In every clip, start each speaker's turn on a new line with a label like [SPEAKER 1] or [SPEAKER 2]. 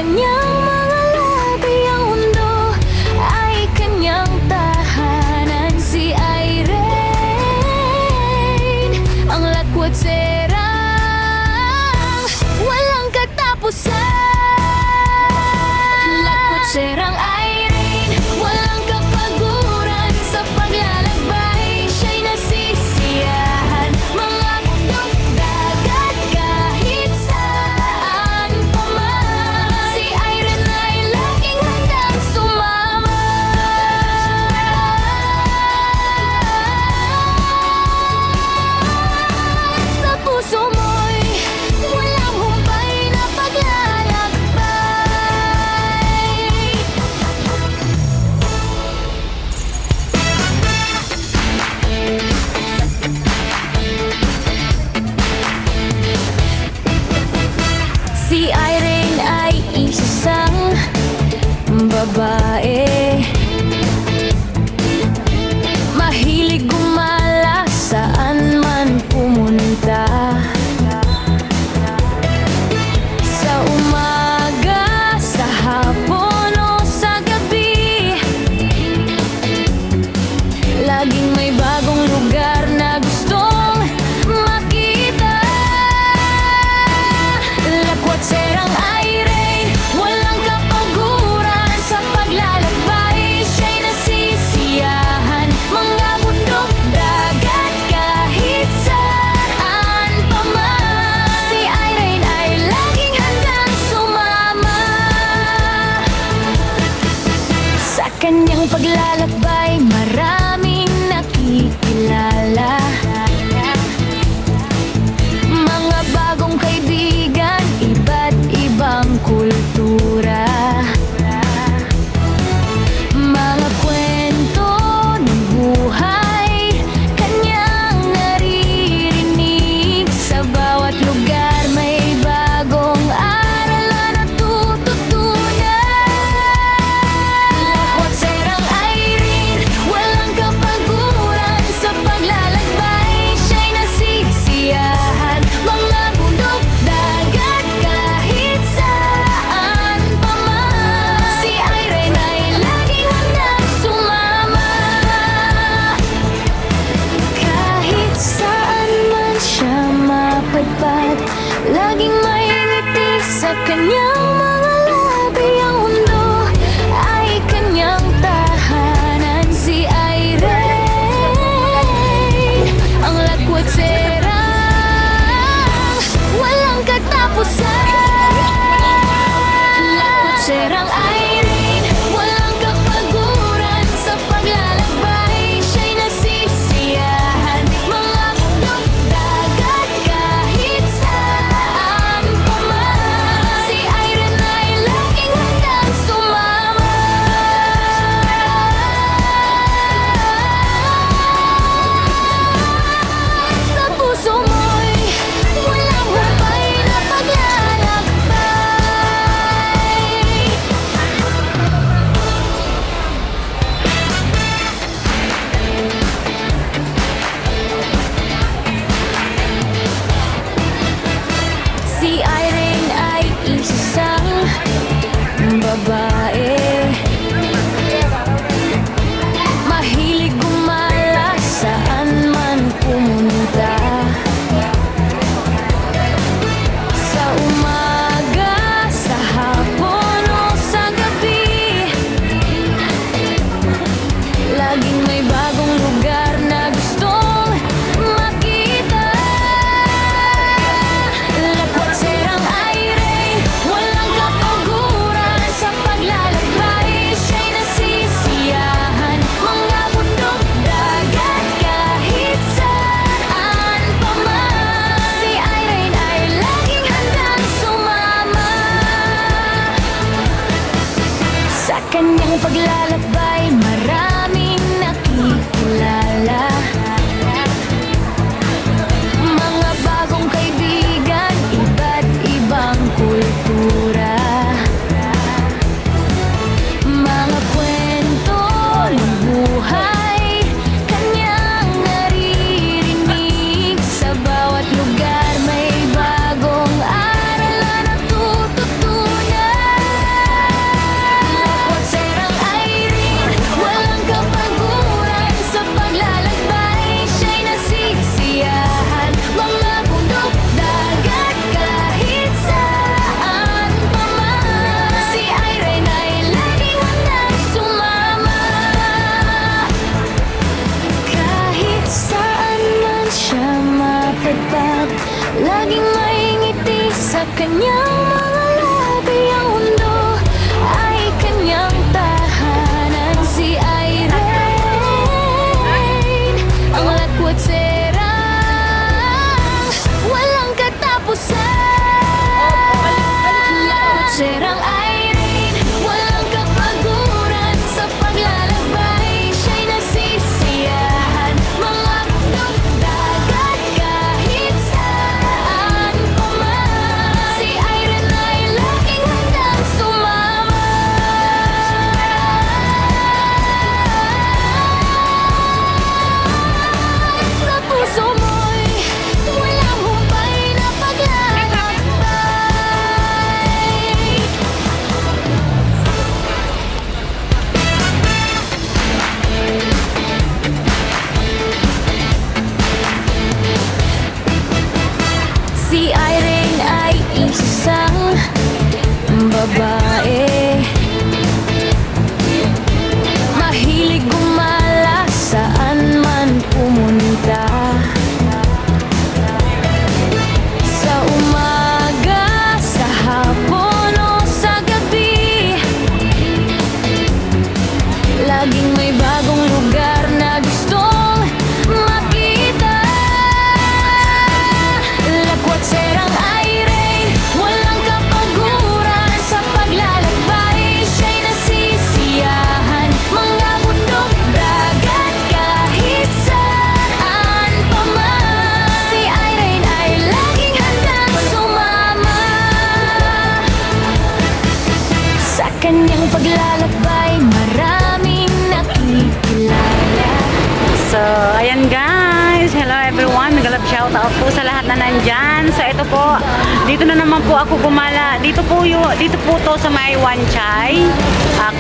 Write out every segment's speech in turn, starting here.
[SPEAKER 1] kanyang mga labi ang mundo ay kanyang tahanan. Si Irene, ang lakwatserang walang katapusan. Lakwatserang Irene, walang kapaguran sa paglalakbay. Siya'y nasisiyahan mga bundok, dagat, kahit saan pa man. Si Irene ay laging handang sumama. Sa puso mo'y walang humpay na paglalakbay. Si Irene ay isang babae, mahilig gumala saan man pumunta. Sa umaga, sa hapon o sa gabi, laging may bagong lugar na gustong makita. Lakwatserang Irene, walang kapaguran sa paglalakbay. Siya'y nasisiyahan mga bundok, dagat, kahit saan pa man. Si Irene ay laging handang sumama. Sa kanyang paglalakbay, maraming nakikilala, mga bagong kaibigan, iba't ibang kultura, mga kwento ng buhay kanyang naririnig. Sa bawat lugar may bagong aral na natututunan. Lakwatserang Irene, walang kapaguran sa paglalakbay. Siya'y nasisiyahan mga bundok, dagat, kahit saan pa man. Si Irene ay laging handang sumama. Kahit saan man siya mapadpad, laging may ngiti sa kanyang mga labi. Ang mundo ay kanyang tahanan. Si Irene, ang lakwatserang walang katapusan. Lakwatserang Irene, walang kapaguran sa paglalakbay. Siya'y nasisiyahan mga bundok, dagat, kahit saan pa man. Si Irene ay laging handang sumama. Sa puso mo'y walang humpay na paglalakbay. Si Irene ay isang babae, mahilig gumala saan man pumunta. Sa umaga, sa hapon o sa gabi, laging may bagong lugar na gustong makita. Lakwatserang Irene, walang kapaguran sa paglalakbay. Siya'y nasisiyahan mga bundok, dagat, kahit saan pa man. Si Irene ay laging handang sumama. Sa kanyang paglalakbay, maraming nakikilala, mga bagong kaibigan, iba't ibang kultura, mga kwento ng buhay kanyang naririnig. Sa bawat lugar may bagong aral na natututunan. Laging may bagong lugar na gustong makita. Lakwat serang aire, walang kapaguran sa paglalakbay. Siya'y nasisiyahan, mga bundok, dagat, kahit saan pa man. Si Irene ay laging handang sumama sa kanyang paglalakbay, maraming nakikilala.
[SPEAKER 2] So, ayan guys. Hello everyone. Nagalab shoutout po sa lahat na nandyan. So, ito po. Dito na naman po ako gumala. Dito po to sa may Wanchay.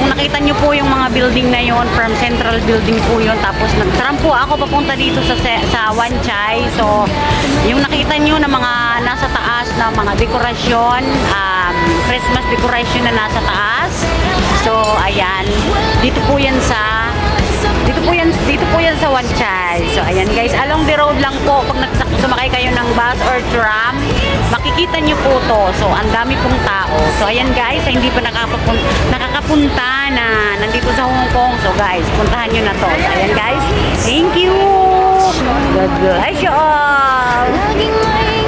[SPEAKER 2] Kung nakita nyo po yung mga building na yon, from Central Building po yun. Tapos nag-tram po ako papunta dito sa Wanchay. So, yung nakita nyo na mga nasa taas na mga dekorasyon, Christmas decoration na nasa taas. So, ayan. Dito po yan sa Wanchay. So, ayan guys, along the road lang po. Pag sumakay kayo ng bus or tram, makikita nyo po to. So, ang dami pong tao. So, ayan guys, hindi pa nakakapunta na nandito sa Hong Kong. So, guys, puntahan nyo na to. So, ayan guys, thank you! God bless you all!
[SPEAKER 1] Laging may